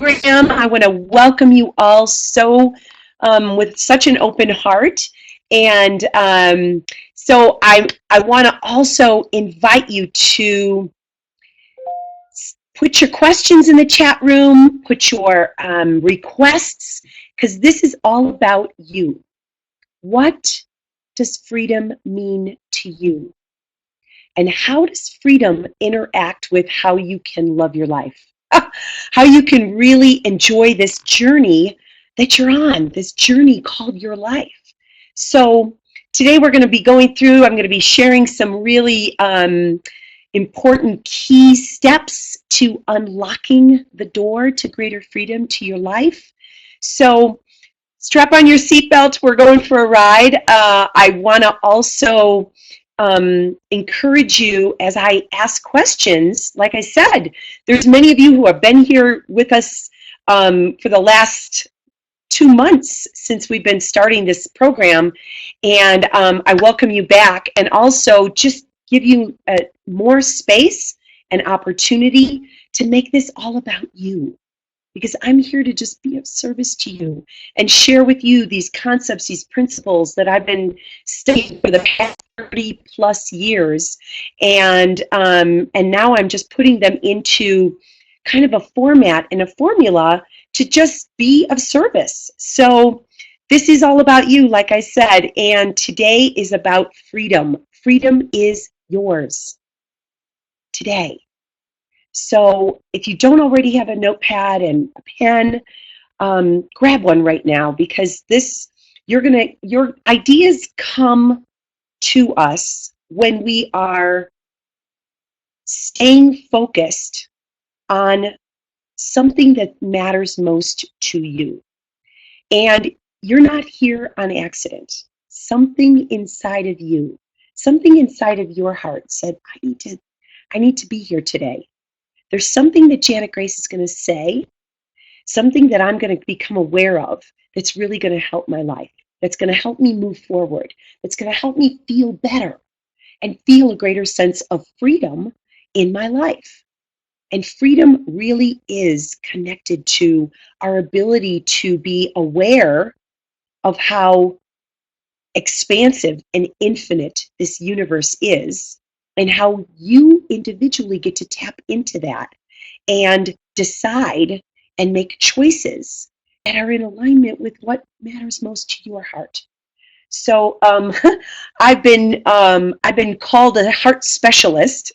program. I want to welcome you all with such an open heart. And I want to also invite you to put your questions in the chat room, put your requests, because this is all about you. What does freedom mean to you? And how does freedom interact with how you can love your life? How you can really enjoy this journey that you're on, this journey called your life. So today we're going to be I'm going to be sharing some really important key steps to unlocking the door to greater freedom to your life. So strap on your seatbelt. We're going for a ride. I want to also encourage you as I ask questions. Like I said, there's many of you who have been here with us for the last 2 months since we've been starting this program, and I welcome you back, and also just give you more space and opportunity to make this all about you, because I'm here to just be of service to you and share with you these concepts, these principles that I've been studying for the past 30 plus years, and now I'm just putting them into kind of a format and a formula to just be of service. So this is all about you, like I said, and today is about freedom. Freedom is yours today. So if you don't already have a notepad and a pen, grab one right now, because your ideas come to us when we are staying focused on something that matters most to you. And you're not here on accident. Something inside of you, something inside of your heart said, I need to be here today. There's something that Janet Grace is going to say, something that I'm going to become aware of that's really going to help my life, that's going to help me move forward, that's going to help me feel better and feel a greater sense of freedom in my life. And freedom really is connected to our ability to be aware of how expansive and infinite this universe is, and how you individually get to tap into that and decide and make choices that are in alignment with what matters most to your heart. So I've been called a heart specialist.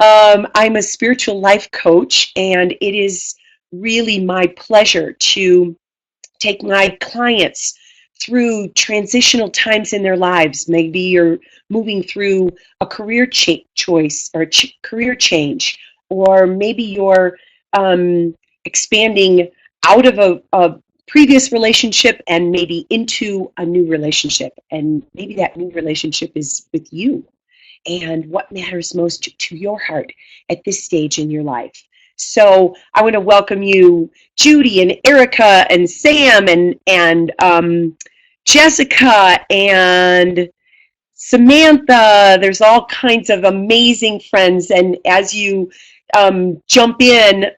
I'm a spiritual life coach, and it is really my pleasure to take my clients through transitional times in their lives. Maybe you're moving through a career choice or career change, or maybe you're expanding out of a previous relationship and maybe into a new relationship, and maybe that new relationship is with you and what matters most to your heart at this stage in your life. So I want to welcome you, Judy and Erica and Sam and Jessica and Samantha. There's all kinds of amazing friends, and as you jump in,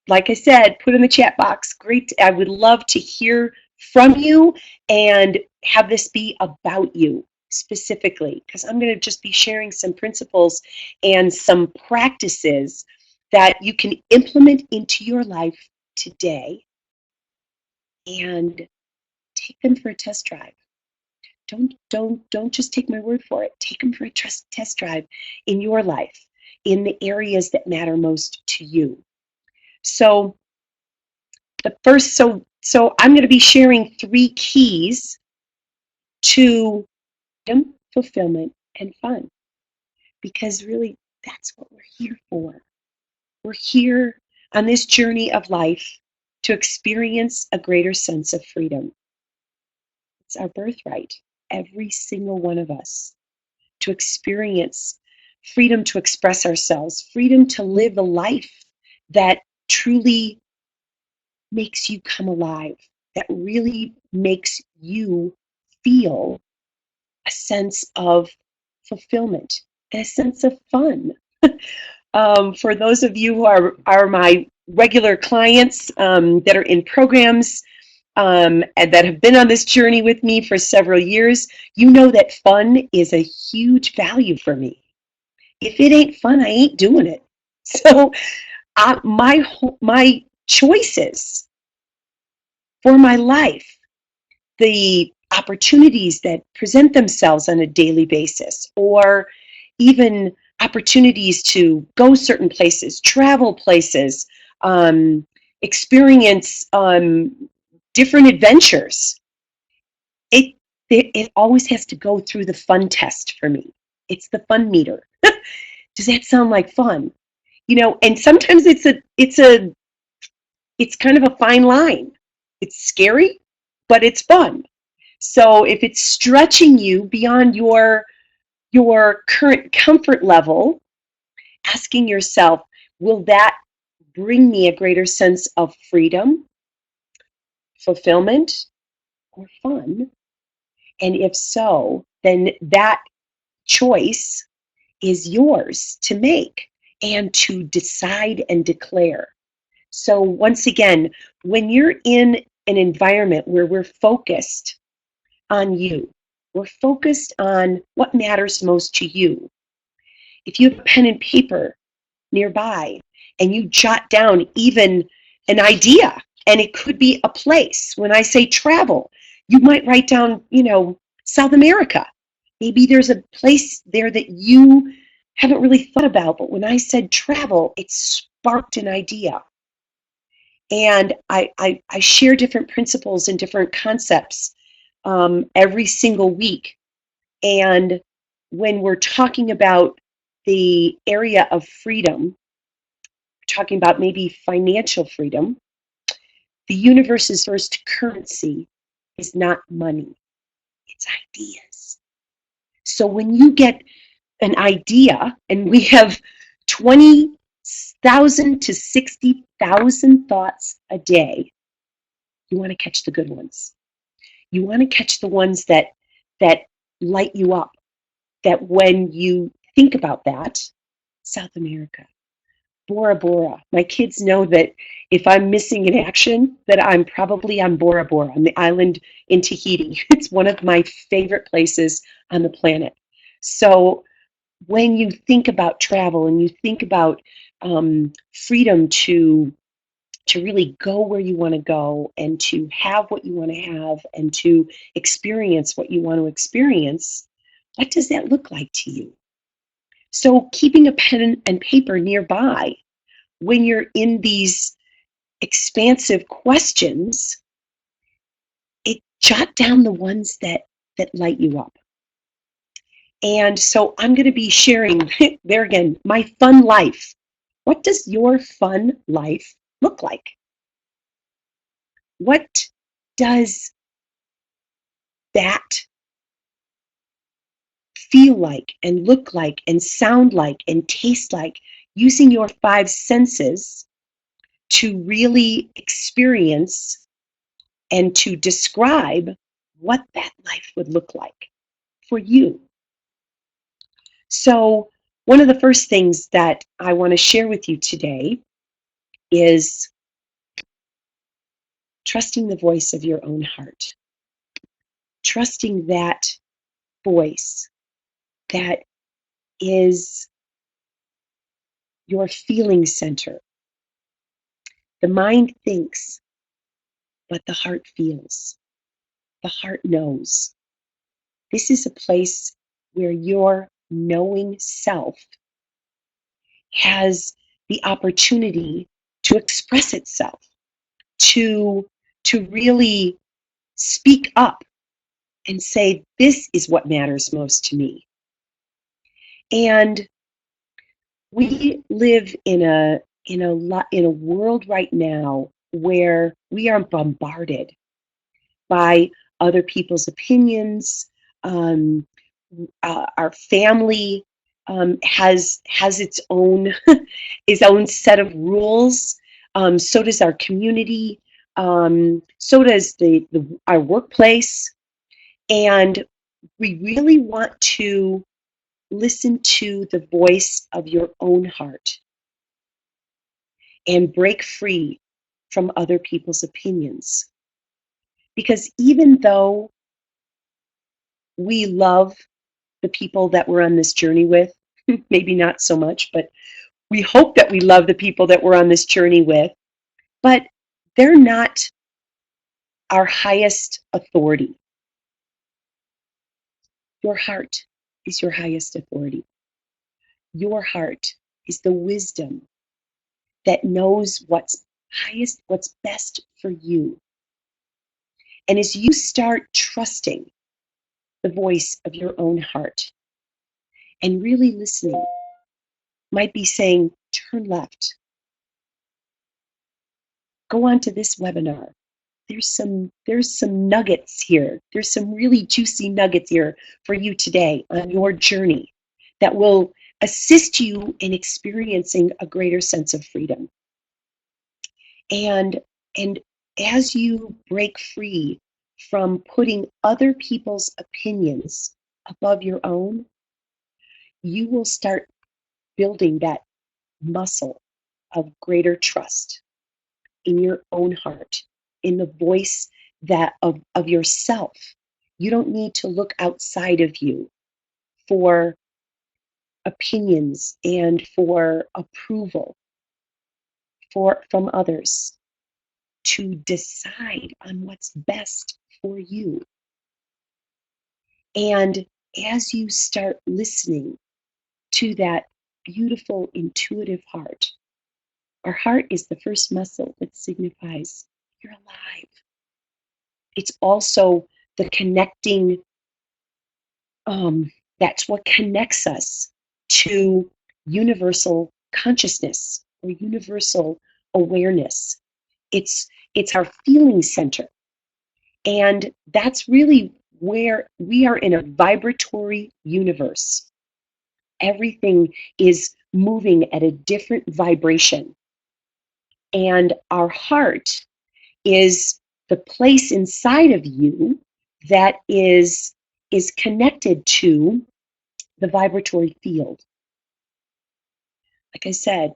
like I said, put in the chat box. Great. I would love to hear from you and have this be about you specifically, because I'm going to just be sharing some principles and some practices that you can implement into your life today and take them for a test drive. Don't just take my word for it. Take them for a test drive in your life, in the areas that matter most to you. So I'm going to be sharing 3 keys to freedom, fulfillment, and fun, because really that's what we're here for. We're here on this journey of life to experience a greater sense of freedom. It's our birthright, every single one of us, to experience freedom to express ourselves, freedom to live a life that truly makes you come alive, that really makes you feel a sense of fulfillment and a sense of fun. For those of you who are my regular clients that are in programs and that have been on this journey with me for several years, you know that fun is a huge value for me. If it ain't fun, I ain't doing it. So my choices for my life, the opportunities that present themselves on a daily basis, or even opportunities to go certain places, travel places, um, experience different adventures. It, it always has to go through the fun test for me. It's the fun meter. Does that sound like fun? You know, and sometimes it's kind of a fine line. It's scary, but it's fun. So if it's stretching you beyond your current comfort level, asking yourself, will that bring me a greater sense of freedom, fulfillment, or fun? And if so, then that choice is yours to make and to decide and declare. So once again, when you're in an environment where we're focused on you, we're focused on what matters most to you. If you have a pen and paper nearby and you jot down even an idea, and it could be a place. When I say travel, you might write down, South America. Maybe there's a place there that you haven't really thought about, but when I said travel, it sparked an idea. And I share different principles and different concepts every single week. And when we're talking about the area of freedom, talking about maybe financial freedom, the universe's first currency is not money, it's ideas. So when you get an idea, and we have 20,000 to 60,000 thoughts a day, you want to catch the good ones. You want to catch the ones that light you up, that when you think about that, South America, Bora Bora. My kids know that if I'm missing in action, that I'm probably on Bora Bora, on the island in Tahiti. It's one of my favorite places on the planet. So when you think about travel and you think about freedom to really go where you want to go and to have what you want to have and to experience what you want to experience, what does that look like to you? So keeping a pen and paper nearby when you're in these expansive questions, it jot down the ones that light you up. And so I'm going to be sharing there again, my fun life. What does your fun life look like? What does that feel like and look like and sound like and taste like, using your five senses to really experience and to describe what that life would look like for you? So one of the first things that I want to share with you today is trusting the voice of your own heart. Trusting that voice that is your feeling center. The mind thinks, but the heart feels. The heart knows. This is a place where your knowing self has the opportunity to express itself, to really speak up and say, this is what matters most to me. And we live in a world right now where we are bombarded by other people's opinions. Our family has its own set of rules. So does our community. So does our workplace. And we really want to listen to the voice of your own heart. and break free from other people's opinions. Because even though we love the people that we're on this journey with, maybe not so much, but we hope that we love the people that we're on this journey with, but they're not our highest authority. Your heart is your highest authority. Your heart is the wisdom that knows what's highest, what's best for you. And as you start trusting the voice of your own heart and really listening, might be saying, turn left, go on to this webinar. There's some nuggets here. There's some really juicy nuggets here for you today on your journey that will assist you in experiencing a greater sense of freedom. And as you break free from putting other people's opinions above your own, you will start building that muscle of greater trust in your own heart, in the voice that of yourself. You don't need to look outside of you for opinions and for approval from others to decide on what's best for you. And as you start listening to that beautiful intuitive heart, our heart is the first muscle that signifies you're alive. It's also the connecting, that's what connects us to universal consciousness or universal awareness. It's our feeling center. And that's really where we are in a vibratory universe. Everything is moving at a different vibration. And our heart is the place inside of you that is connected to the vibratory field. Like I said,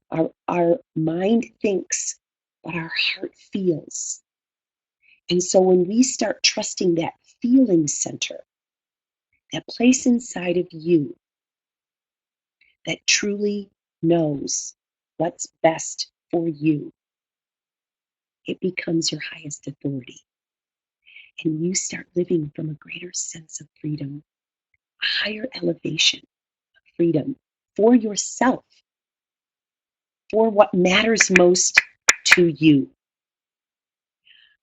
our mind thinks, but our heart feels. And so when we start trusting that feeling center, that place inside of you that truly knows what's best for you, it becomes your highest authority. And you start living from a greater sense of freedom, a higher elevation of freedom for yourself, for what matters most to you.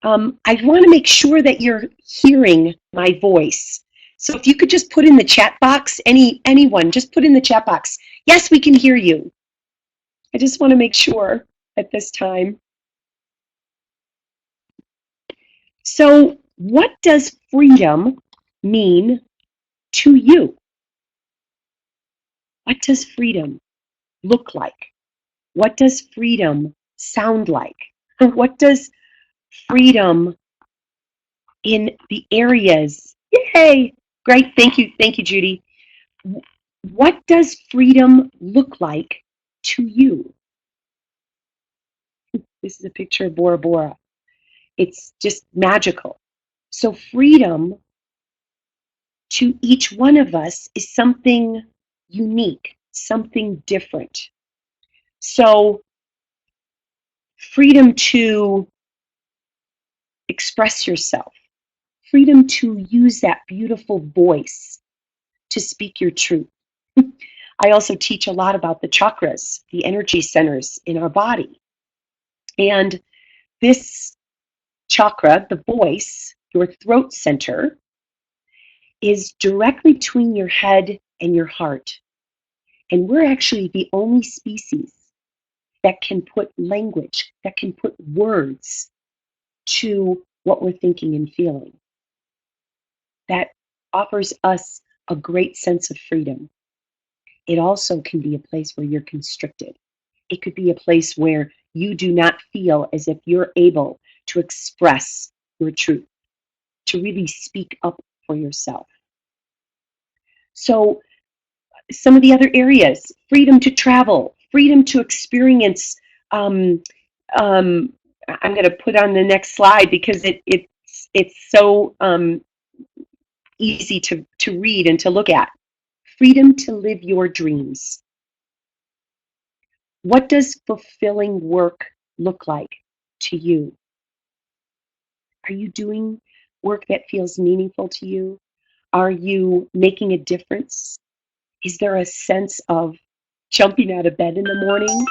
I want to make sure that you're hearing my voice. So if you could just put in the chat box, anyone, just put in the chat box, yes, we can hear you. I just want to make sure at this time. So what does freedom mean to you? What does freedom look like? What does freedom sound like? What does freedom in the areas? Yay! Great, thank you, Judy. What does freedom look like to you? This is a picture of Bora Bora. It's just magical. So freedom to each one of us is something unique, something different. So freedom to express yourself, freedom to use that beautiful voice to speak your truth. I also teach a lot about the chakras, the energy centers in our body. And this chakra, the voice, your throat center, is directly between your head and your heart. And we're actually the only species that can put language, that can put words to what we're thinking and feeling. That offers us a great sense of freedom. It also can be a place where you're constricted. It could be a place where you do not feel as if you're able to express your truth, to really speak up for yourself. So some of the other areas, freedom to travel, freedom to experience um, I'm going to put on the next slide because it's so easy to read and to look at. Freedom to live your dreams. What does fulfilling work look like to you? Are you doing work that feels meaningful to you? Are you making a difference? Is there a sense of jumping out of bed in the morning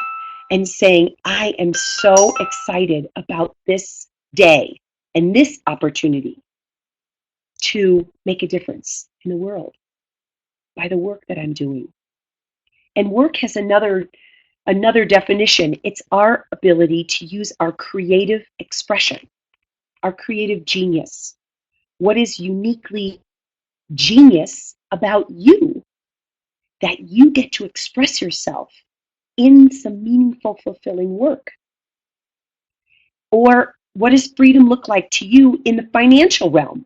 and saying, I am so excited about this day and this opportunity to make a difference in the world by the work that I'm doing? And work has another definition. It's our ability to use our creative expression, our creative genius. What is uniquely genius about you that you get to express yourself in some meaningful, fulfilling work? Or what does freedom look like to you in the financial realm?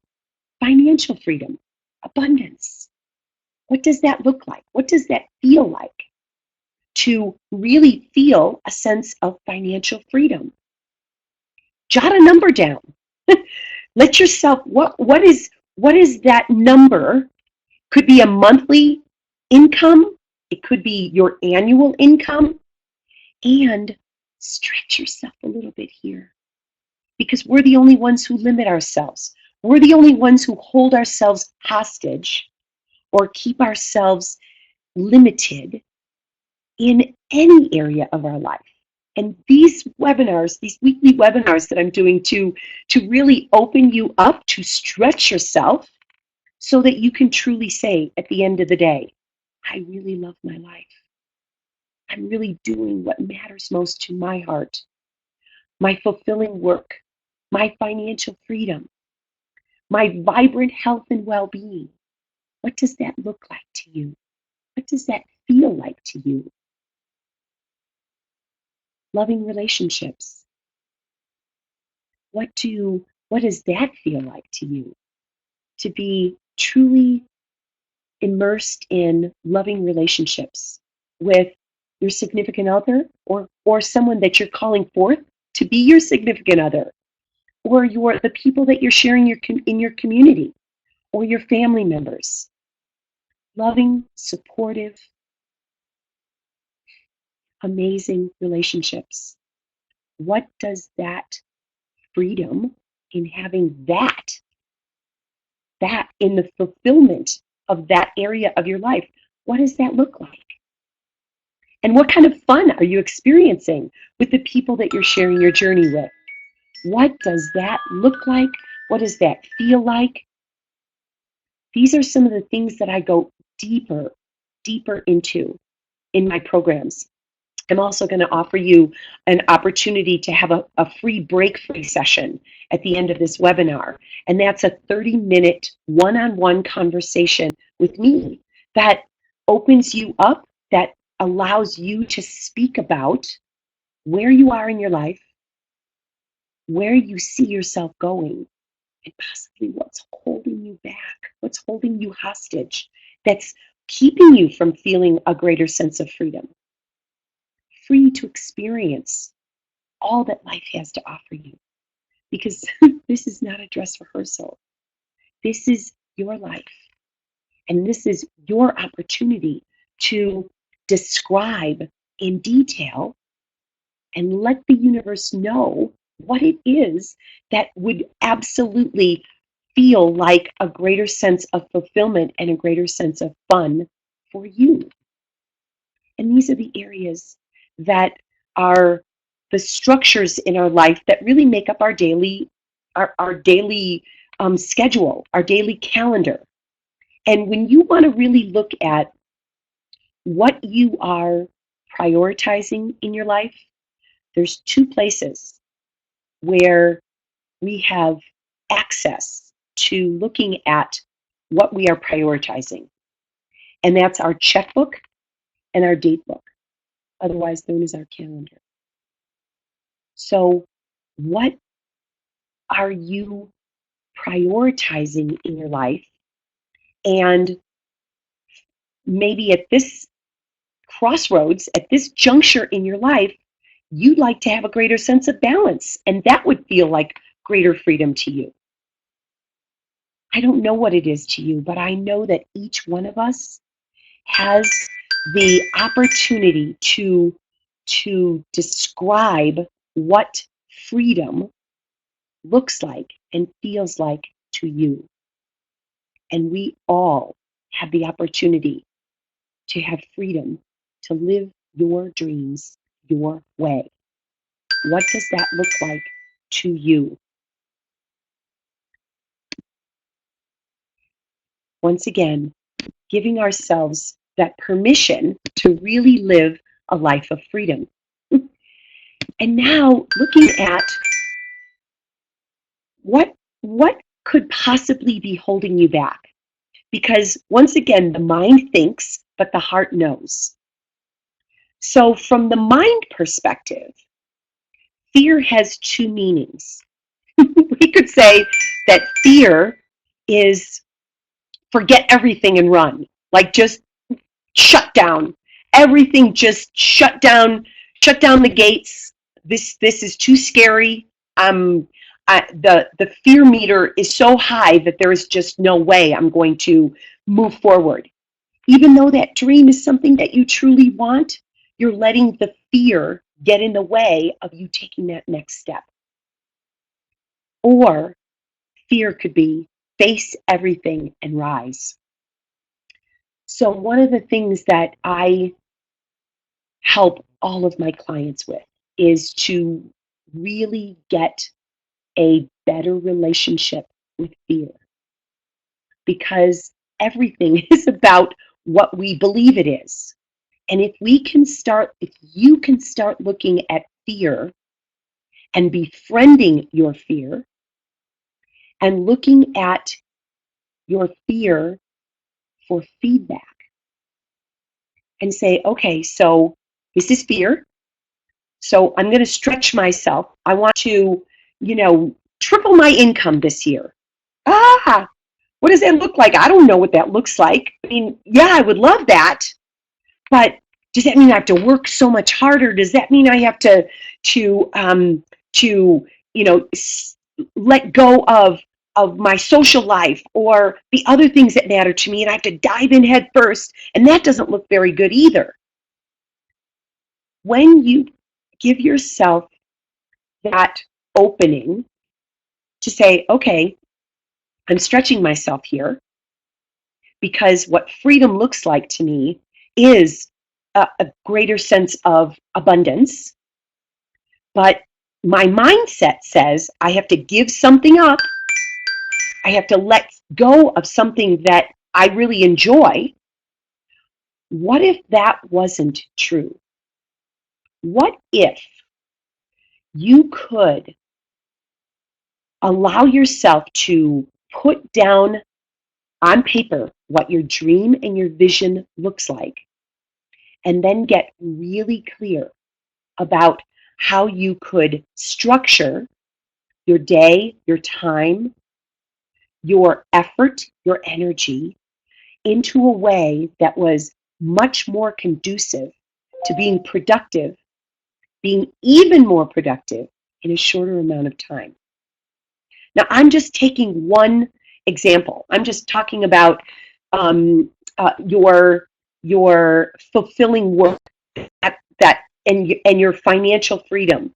Financial freedom, abundance. What does that look like? What does that feel like to really feel a sense of financial freedom? Jot a number down. Let yourself, what is that number? Could be a monthly income, it could be your annual income, and stretch yourself a little bit here, because we're the only ones who limit ourselves. We're the only ones who hold ourselves hostage or keep ourselves limited in any area of our life. And these webinars, these weekly webinars that I'm doing to really open you up, to stretch yourself so that you can truly say at the end of the day, I really love my life. I'm really doing what matters most to my heart, my fulfilling work, my financial freedom, my vibrant health and well-being. What does that look like to you? What does that feel like to you? Loving relationships. What does that feel like to you? To be truly immersed in loving relationships with your significant other, or someone that you're calling forth to be your significant other, or the people that you're sharing in your community, or your family members. Loving, supportive, amazing relationships. What does that freedom in having that in the fulfillment of that area of your life, what does that look like? And what kind of fun are you experiencing with the people that you're sharing your journey with? What does that look like? What does that feel like? These are some of the things that I go deeper into in my programs. I'm also going to offer you an opportunity to have a free break-free session at the end of this webinar. And that's a 30-minute one-on-one conversation with me that opens you up, that allows you to speak about where you are in your life, where you see yourself going, and possibly what's holding you back, what's holding you hostage, that's keeping you from feeling a greater sense of freedom. Free to experience all that life has to offer you. Because this is not a dress rehearsal. This is your life. And this is your opportunity to describe in detail and let the universe know what it is that would absolutely feel like a greater sense of fulfillment and a greater sense of fun for you. And these are the areas that are the structures in our life that really make up our daily schedule, our daily calendar. And when you want to really look at what you are prioritizing in your life, there's two places where we have access to looking at what we are prioritizing. And that's our checkbook and our date book, otherwise known as our calendar. So what are you prioritizing in your life? And maybe at this crossroads, at this juncture in your life, you'd like to have a greater sense of balance, and that would feel like greater freedom to you. I don't know what it is to you, but I know that each one of us has the opportunity to describe what freedom looks like and feels like to you. And we all have the opportunity to have freedom to live your dreams your way. What does that look like to you? Once again, giving ourselves that permission to really live a life of freedom. And now looking at what could possibly be holding you back. Because once again, the mind thinks, but the heart knows. So from the mind perspective, fear has two meanings. We could say that fear is forget everything and run. Like just shut down. Everything just shut down the gates. This is too scary. The fear meter is so high that there is just no way I'm going to move forward. Even though that dream is something that you truly want, you're letting the fear get in the way of you taking that next step. Or fear could be face everything and rise. So one of the things that I help all of my clients with is to really get a better relationship with fear. Because everything is about what we believe it is. And if you can start looking at fear and befriending your fear and looking at your fear for feedback and say, okay, so this is fear. So I'm going to stretch myself. I want to, triple my income this year. What does that look like? I don't know what that looks like. I mean, yeah, I would love that. But does that mean I have to work so much harder? Does that mean I have to let go of my social life or the other things that matter to me, and I have to dive in head first? And that doesn't look very good either. When you give yourself that opening to say, okay, I'm stretching myself here because what freedom looks like to me is a greater sense of abundance. But my mindset says I have to give something up. I have to let go of something that I really enjoy. What if that wasn't true? What if you could allow yourself to put down on paper what your dream and your vision looks like, and then get really clear about how you could structure your day, your time, your effort, your energy into a way that was much more conducive to being productive, being even more productive in a shorter amount of time. Now, I'm just taking one example. I'm just talking about your fulfilling work and your financial freedom.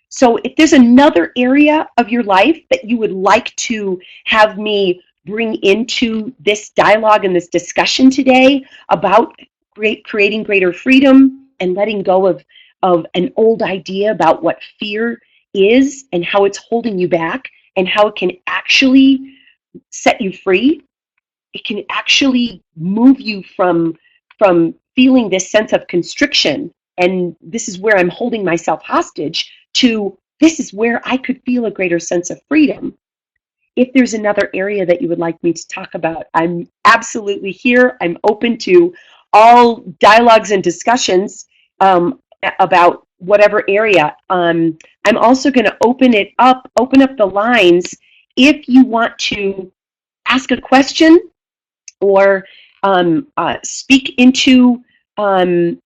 So if there's another area of your life that you would like to have me bring into this dialogue and this discussion today about creating greater freedom and letting go of an old idea about what fear is and how it's holding you back and how it can actually set you free, it can actually move you from feeling this sense of constriction and this is where I'm holding myself hostage to this is where I could feel a greater sense of freedom. If there's another area that you would like me to talk about, I'm absolutely here. I'm open to all dialogues and discussions about whatever area. I'm also going to open up the lines if you want to ask a question or speak into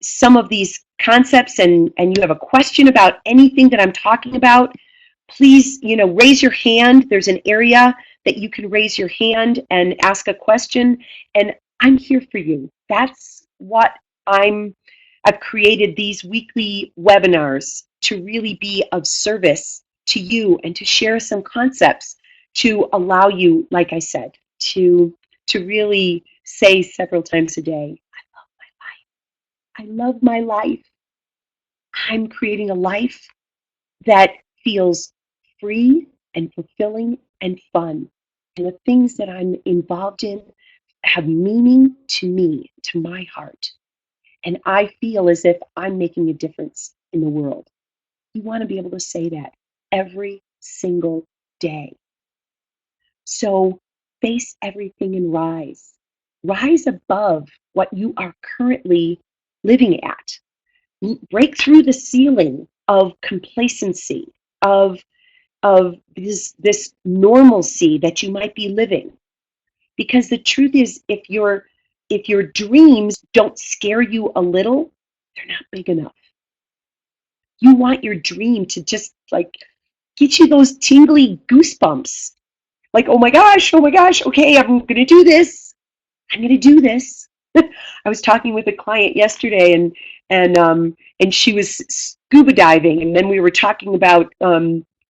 some of these concepts and you have a question about anything that I'm talking about, please, raise your hand. There's an area that you can raise your hand and ask a question, and I'm here for you. That's what I've created these weekly webinars to really be of service to you and to share some concepts to allow you, like I said, to really say several times a day, I love my life. I'm creating a life that feels free and fulfilling and fun. And the things that I'm involved in have meaning to me, to my heart. And I feel as if I'm making a difference in the world. You want to be able to say that every single day. So face everything and rise. Rise above what you are currently living at. Break through the ceiling of complacency, of this normalcy that you might be living. Because the truth is, if your dreams don't scare you a little, they're not big enough. You want your dream to just like get you those tingly goosebumps. Like, oh my gosh, okay, I'm gonna do this. I'm gonna do this. I was talking with a client yesterday, and she was scuba diving, and then we were talking about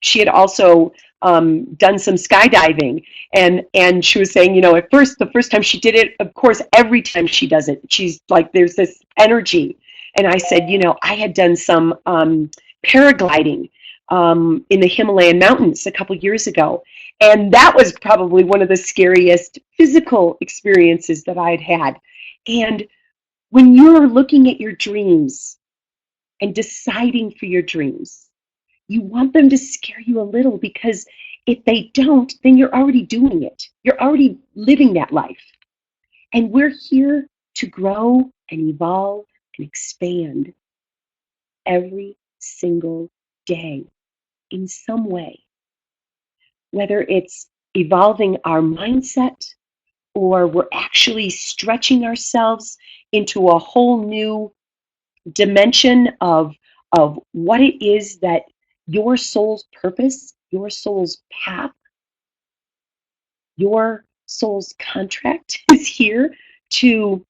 she had also done some skydiving, and she was saying, at first, the first time she did it, of course, every time she does it, she's like, there's this energy, and I said, I had done some paragliding in the Himalayan mountains a couple years ago, and that was probably one of the scariest physical experiences that I'd had. And when you're looking at your dreams and deciding for your dreams, you want them to scare you a little, because if they don't, then you're already doing it. You're already living that life. And we're here to grow and evolve and expand every single day in some way, whether it's evolving our mindset or we're actually stretching ourselves into a whole new dimension of what it is that your soul's purpose, your soul's path, your soul's contract is here to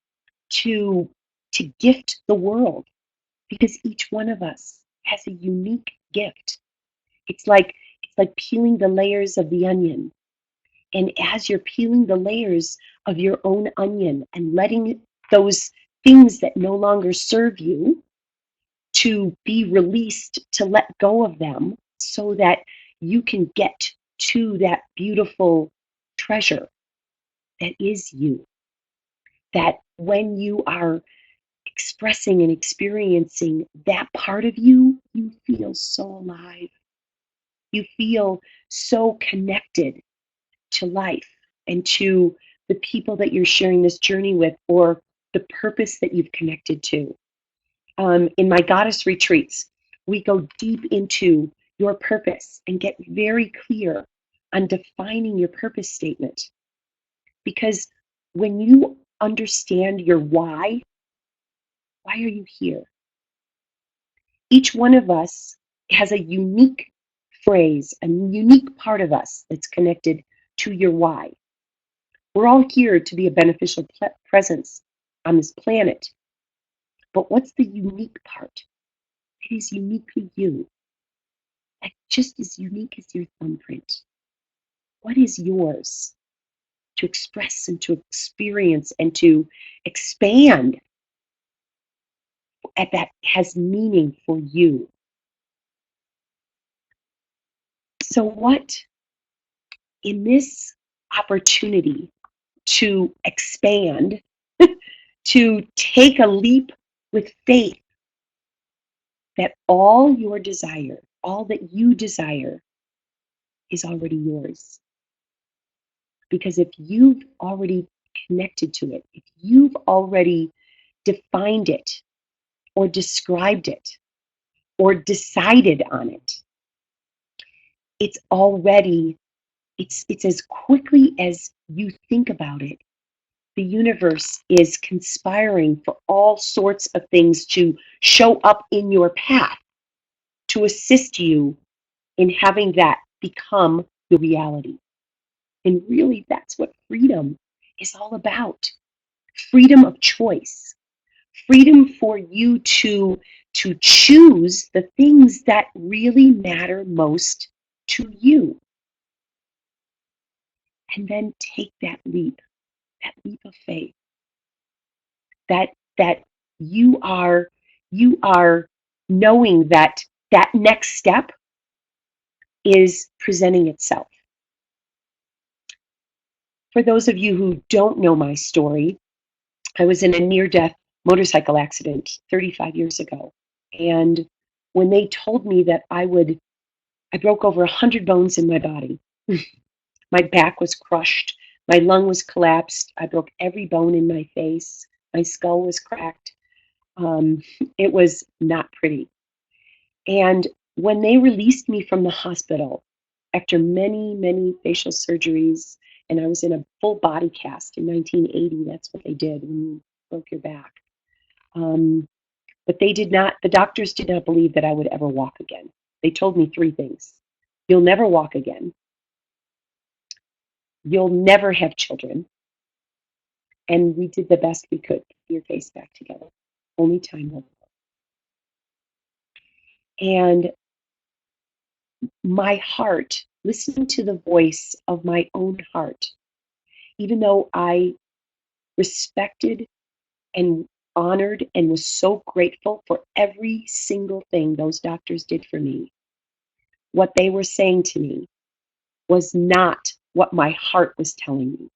to to gift the world, because each one of us has a unique gift. It's like peeling the layers of the onion. And as you're peeling the layers of your own onion and letting those things that no longer serve you to be released, to let go of them so that you can get to that beautiful treasure that is you. That when you are expressing and experiencing that part of you, you feel so alive. You feel so connected to life and to the people that you're sharing this journey with, or the purpose that you've connected to. In my goddess retreats, we go deep into your purpose and get very clear on defining your purpose statement. Because when you understand your why are you here? Each one of us has a unique phrase, a unique part of us that's connected to your why. We're all here to be a beneficial presence on this planet. But what's the unique part? It is uniquely you. Like just as unique as your thumbprint. What is yours to express and to experience and to expand at that has meaning for you? So what in this opportunity to expand, to take a leap with faith that all your desire, all that you desire is already yours. Because if you've already connected to it, if you've already defined it or described it or decided on it, it's already, it's as quickly as you think about it, the universe is conspiring for all sorts of things to show up in your path to assist you in having that become your reality. And really, that's what freedom is all about. Freedom of choice, freedom for you to choose the things that really matter most to you, and then take that leap of faith, that that you are knowing that that next step is presenting itself. For those of you who don't know my story, I was in a near-death motorcycle accident 35 years ago. And when they told me that I broke over 100 bones in my body. My back was crushed. My lung was collapsed. I broke every bone in my face. My skull was cracked. Um, it was not pretty. And when they released me from the hospital, after many, many facial surgeries, and I was in a full body cast in 1980, that's what they did when you broke your back. But the doctors did not believe that I would ever walk again. They told me three things. You'll never walk again. You'll never have children. And we did the best we could to get your face back together. Only time will tell. And my heart, listening to the voice of my own heart, even though I respected and honored and was so grateful for every single thing those doctors did for me, what they were saying to me was not what my heart was telling me.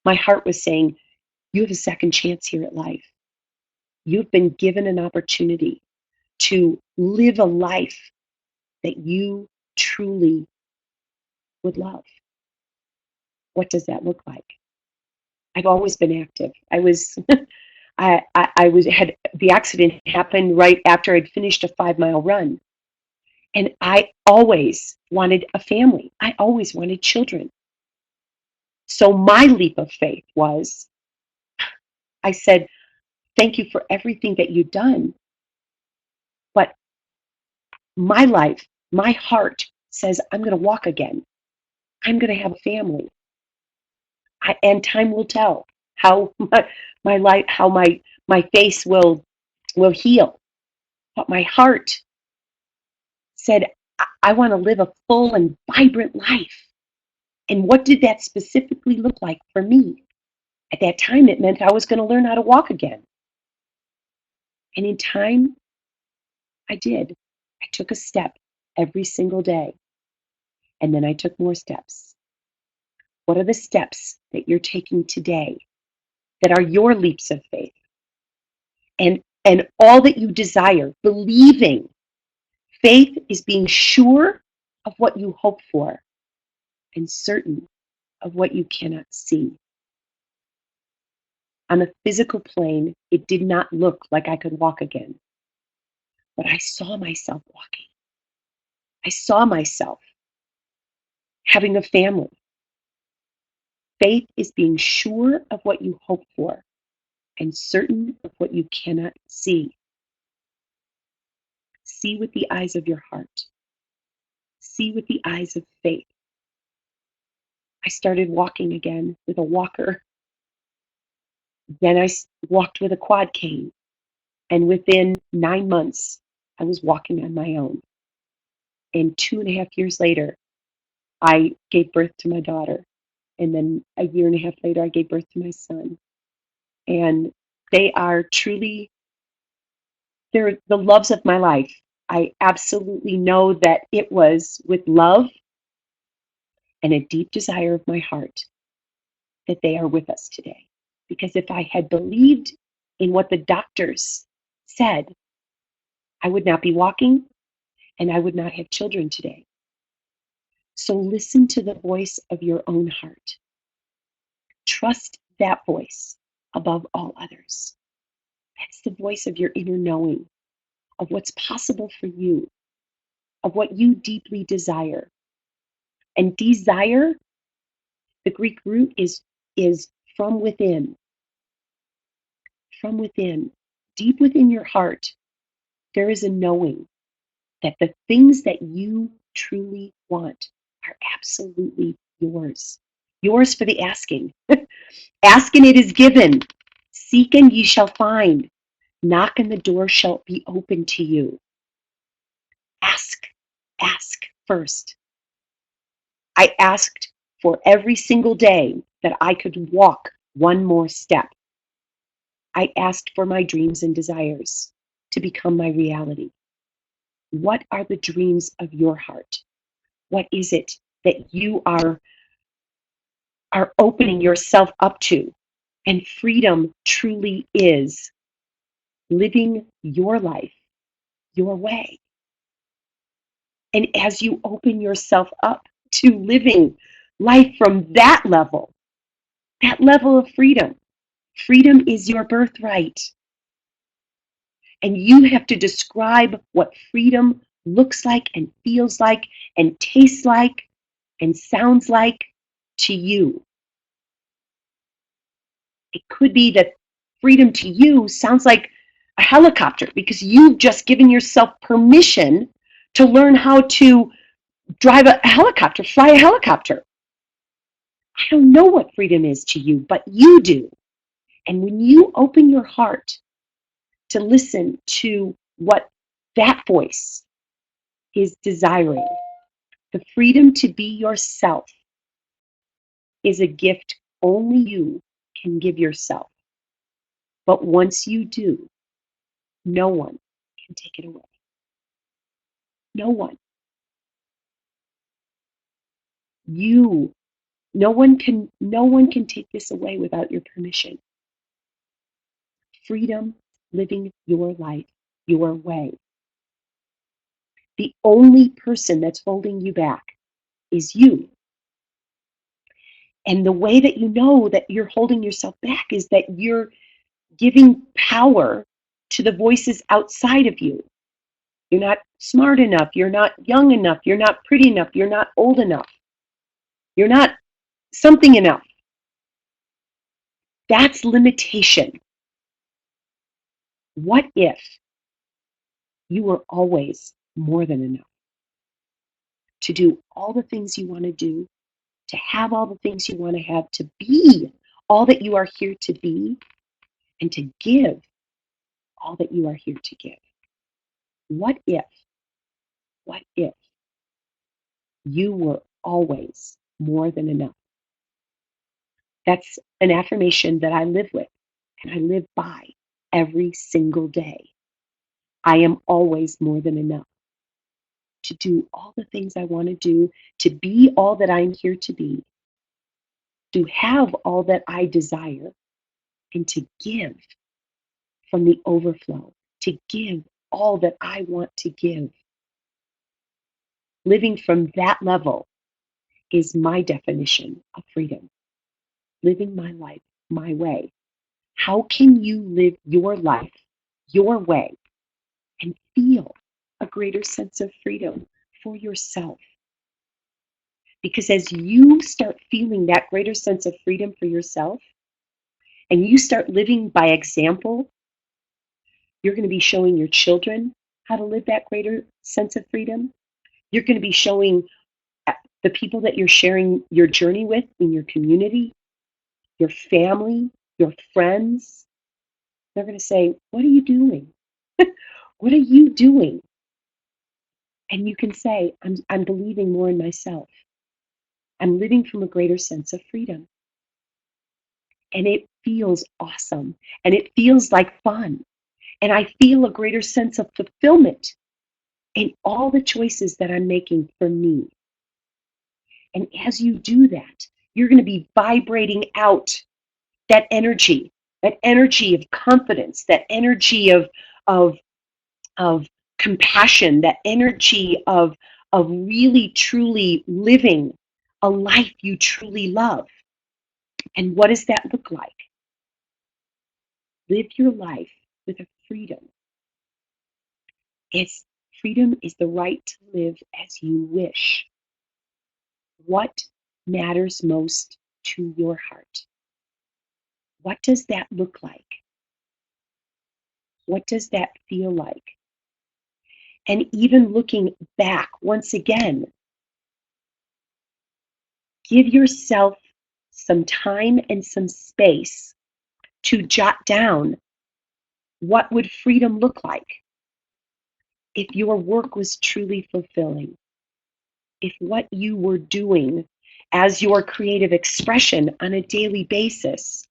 My heart was saying, you have a second chance here at life. You've been given an opportunity to live a life that you truly would love. What does that look like? I've always been active. Had the accident happened right after I'd finished a 5-mile run. And I always wanted a family. I always wanted children. So my leap of faith was, I said, thank you for everything that you've done. But my life, my heart says, I'm going to walk again. I'm going to have a family. And time will tell how my life, how my face will heal. But my heart said, I want to live a full and vibrant life. And what did that specifically look like for me? At that time, it meant I was going to learn how to walk again. And in time, I did. I took a step every single day. And then I took more steps. What are the steps that you're taking today that are your leaps of faith? And all that you desire, believing. Faith is being sure of what you hope for and certain of what you cannot see. On a physical plane, it did not look like I could walk again. But I saw myself walking. I saw myself having a family. Faith is being sure of what you hope for and certain of what you cannot see. See with the eyes of your heart. See with the eyes of faith. I started walking again with a walker. Then I walked with a quad cane. And within 9 months, I was walking on my own. And 2.5 years later, I gave birth to my daughter. And then a year and a half later, I gave birth to my son. And they are truly, they're the loves of my life. I absolutely know that it was with love and a deep desire of my heart that they are with us today. Because if I had believed in what the doctors said, I would not be walking and I would not have children today. So listen to the voice of your own heart. Trust that voice above all others. That's the voice of your inner knowing, of what's possible for you, of what you deeply desire. And desire, the Greek root is from within. from within, deep within your heart, there is a knowing that the things that you truly want are absolutely yours. Yours for the asking. Ask and it is given. Seek and ye shall find. Knock and the door shall be open to you. Ask. Ask first. I asked for every single day that I could walk one more step. I asked for my dreams and desires to become my reality. What are the dreams of your heart? What is it that you are opening yourself up to? And freedom truly is living your life your way. And as you open yourself up to living life from that level of freedom, freedom is your birthright. And you have to describe what freedom looks like and feels like and tastes like and sounds like to you. It could be that freedom to you sounds like a helicopter because you've just given yourself permission to learn how to drive a helicopter, fly a helicopter. I don't know what freedom is to you, but you do. And when you open your heart to listen to what that voice is desiring, the freedom to be yourself is a gift only you can give yourself. But once you do, no one can take it away. No one. You, no one can take this away without your permission. Freedom, living your life your way. The only person that's holding you back is you. And the way that you know that you're holding yourself back is that you're giving power to the voices outside of you. You're not smart enough. You're not young enough. You're not pretty enough. You're not old enough. You're not something enough. That's limitation. What if you were always more than enough to do all the things you want to do, to have all the things you want to have, to be all that you are here to be, and to give all that you are here to give? What if you were always more than enough? That's an affirmation that I live with and I live by every single day. I am always more than enough to do all the things I want to do, to be all that I'm here to be, to have all that I desire, and to give from the overflow, to give all that I want to give. Living from that level is my definition of freedom. Living my life my way. How can you live your life your way and feel a greater sense of freedom for yourself? Because as you start feeling that greater sense of freedom for yourself and you start living by example, you're going to be showing your children how to live that greater sense of freedom. You're going to be showing the people that you're sharing your journey with in your community, your family, your friends. They're going to say, "What are you doing? What are you doing?" And you can say, I'm believing more in myself. I'm living from a greater sense of freedom. And it feels awesome. And it feels like fun. And I feel a greater sense of fulfillment in all the choices that I'm making for me. And as you do that, you're going to be vibrating out that energy of confidence, that energy of compassion, that energy of really truly living a life you truly love. And what does that look like? Live your life with a freedom. It's freedom is the right to live as you wish. What matters most to your heart? What does that look like? What does that feel like? And even looking back, once again, give yourself some time and some space to jot down what would freedom look like if your work was truly fulfilling, if what you were doing as your creative expression on a daily basis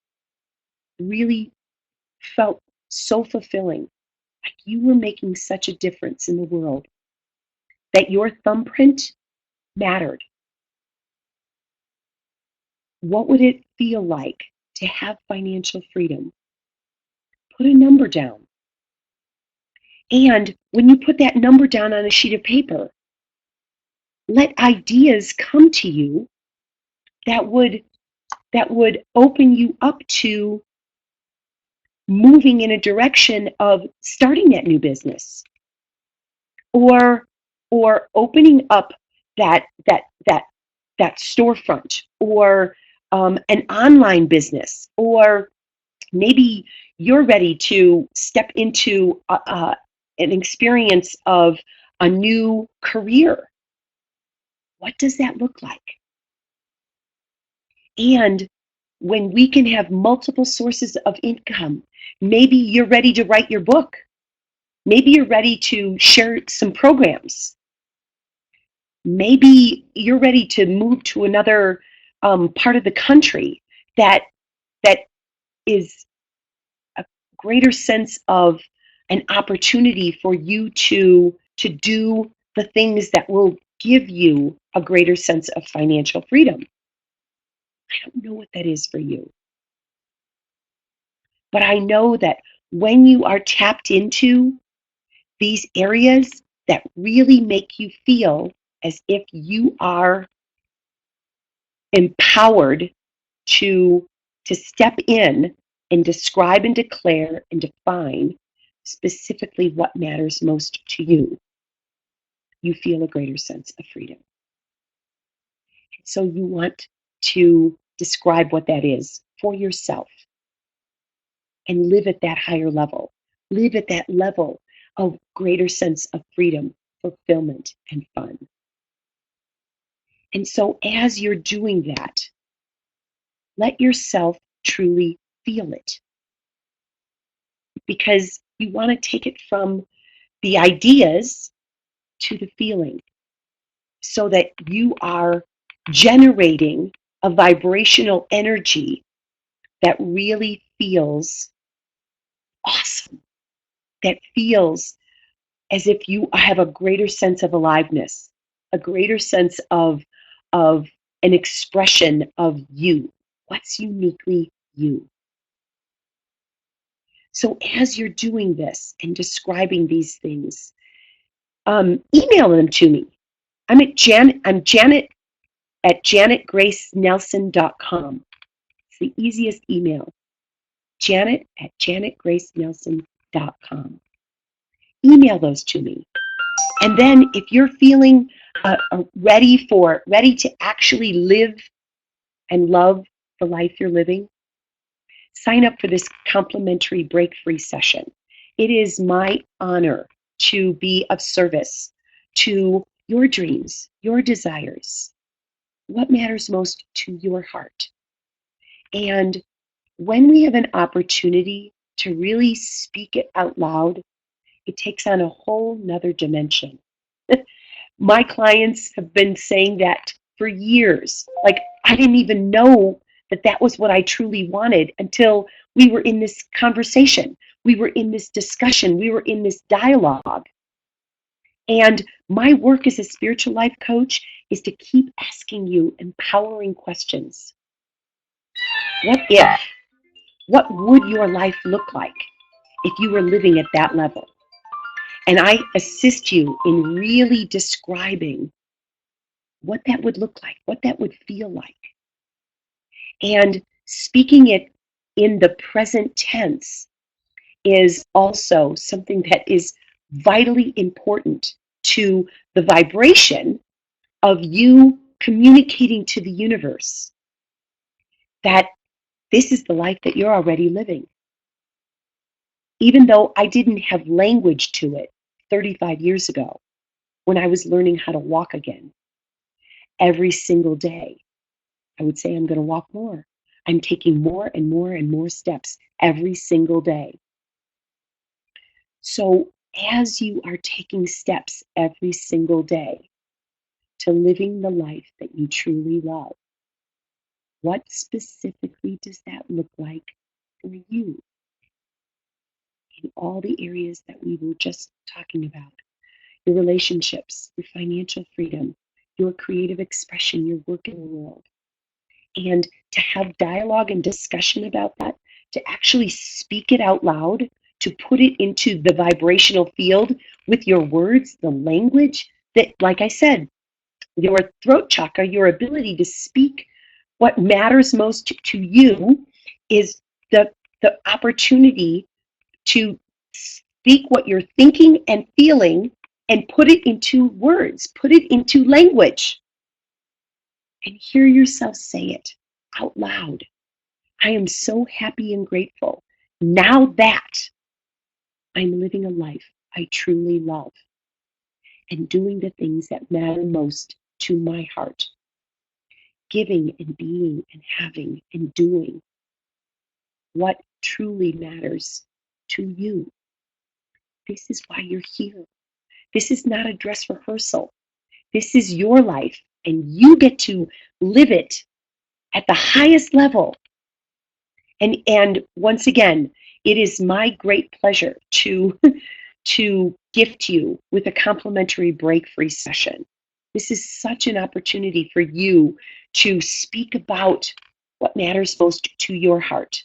really felt so fulfilling, like you were making such a difference in the world, that your thumbprint mattered. What would it feel like to have financial freedom? Put a number down. And when you put that number down on a sheet of paper, let ideas come to you that would open you up to moving in a direction of starting that new business, or opening up that storefront, or an online business, or maybe you're ready to step into an experience of a new career. What does that look like? And when we can have multiple sources of income, maybe you're ready to write your book. Maybe you're ready to share some programs. Maybe you're ready to move to another part of the country that is a greater sense of an opportunity for you to do the things that will give you a greater sense of financial freedom. I don't know what that is for you, but I know that when you are tapped into these areas that really make you feel as if you are empowered to step in and describe and declare and define specifically what matters most to you, you feel a greater sense of freedom. So you want to describe what that is for yourself and live at that higher level. Live at that level of greater sense of freedom, fulfillment, and fun. And so as you're doing that, let yourself truly feel it. Because you want to take it from the ideas to the feeling, so that you are generating a vibrational energy that really feels awesome, that feels as if you have a greater sense of aliveness, a greater sense of an expression of you, what's uniquely you. So as you're doing this and describing these things, email them to me. I'm Janet at janetgracenelson.com. It's the easiest email. Janet at janetgracenelson.com. Email those to me. And then if you're feeling ready to actually live and love the life you're living, sign up for this complimentary break free session. It is my honor to be of service to your dreams, your desires, what matters most to your heart. And when we have an opportunity to really speak it out loud, it takes on a whole nother dimension. My clients have been saying that for years. Like, I didn't even know that that was what I truly wanted until we were in this conversation. We were in this discussion. We were in this dialogue. And my work as a spiritual life coach is to keep asking you empowering questions. What if? What would your life look like if you were living at that level? And I assist you in really describing what that would look like, what that would feel like. And speaking it in the present tense is also something that is vitally important to the vibration of you communicating to the universe that this is the life that you're already living. even though I didn't have language to it 35 years ago when I was learning how to walk again. Every single day, I would say, I'm going to walk more. I'm taking more and more and more steps every single day. So, as you are taking steps every single day to living the life that you truly love, what specifically does that look like for you in all the areas that we were just talking about? Your relationships, your financial freedom, your creative expression, your work in the world. And to have dialogue and discussion about that, to actually speak it out loud, to put it into the vibrational field with your words, the language that, like I said, your throat chakra, your ability to speak what matters most to you is the opportunity to speak what you're thinking and feeling and put it into words, put it into language, and hear yourself say it out loud. I am so happy and grateful now that I'm living a life I truly love and doing the things that matter most to my heart, giving and being and having and doing what truly matters to you. This is why you're here. This is not a dress rehearsal. This is your life, and you get to live it at the highest level. And once again, it is my great pleasure to gift you with a complimentary break-free session. This is such an opportunity for you to speak about what matters most to your heart.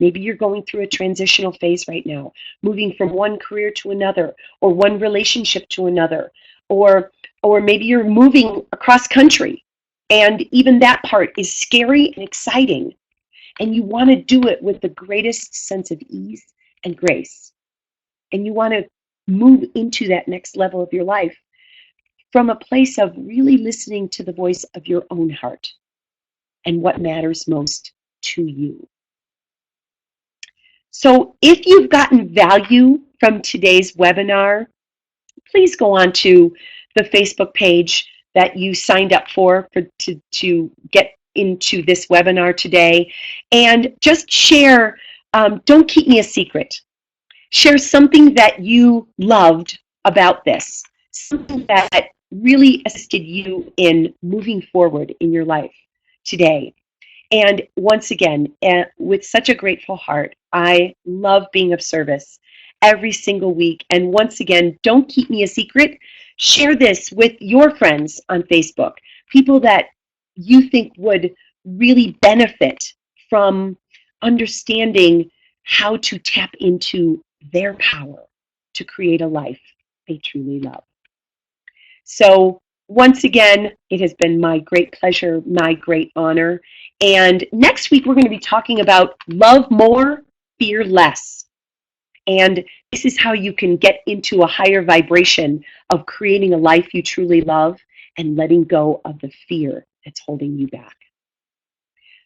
Maybe you're going through a transitional phase right now, moving from one career to another, or one relationship to another, or maybe you're moving across country, and even that part is scary and exciting, and you want to do it with the greatest sense of ease and grace, and you want to move into that next level of your life from a place of really listening to the voice of your own heart and what matters most to you. So if you've gotten value from today's webinar, please go on to the Facebook page that you signed up for to get into this webinar today, and just share, don't keep me a secret. Share something that you loved about this, something that really assisted you in moving forward in your life today. And once again, with such a grateful heart, I love being of service every single week. And once again, don't keep me a secret. Share this with your friends on Facebook, people that you think would really benefit from understanding how to tap into their power to create a life they truly love. So once again, it has been my great pleasure, my great honor. And next week, we're going to be talking about love more, fear less. And this is how you can get into a higher vibration of creating a life you truly love and letting go of the fear that's holding you back.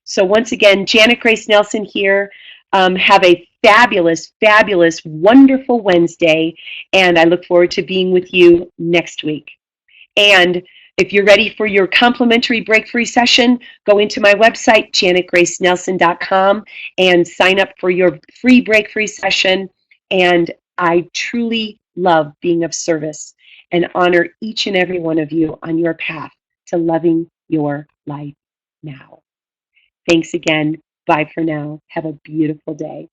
So once again, Janet Grace Nelson here. Have a fabulous, fabulous, wonderful Wednesday. And I look forward to being with you next week. And if you're ready for your complimentary break-free session, go into my website, janetgracenelson.com, and sign up for your free break-free session. And I truly love being of service and honor each and every one of you on your path to loving your life now. Thanks again. Bye for now. Have a beautiful day.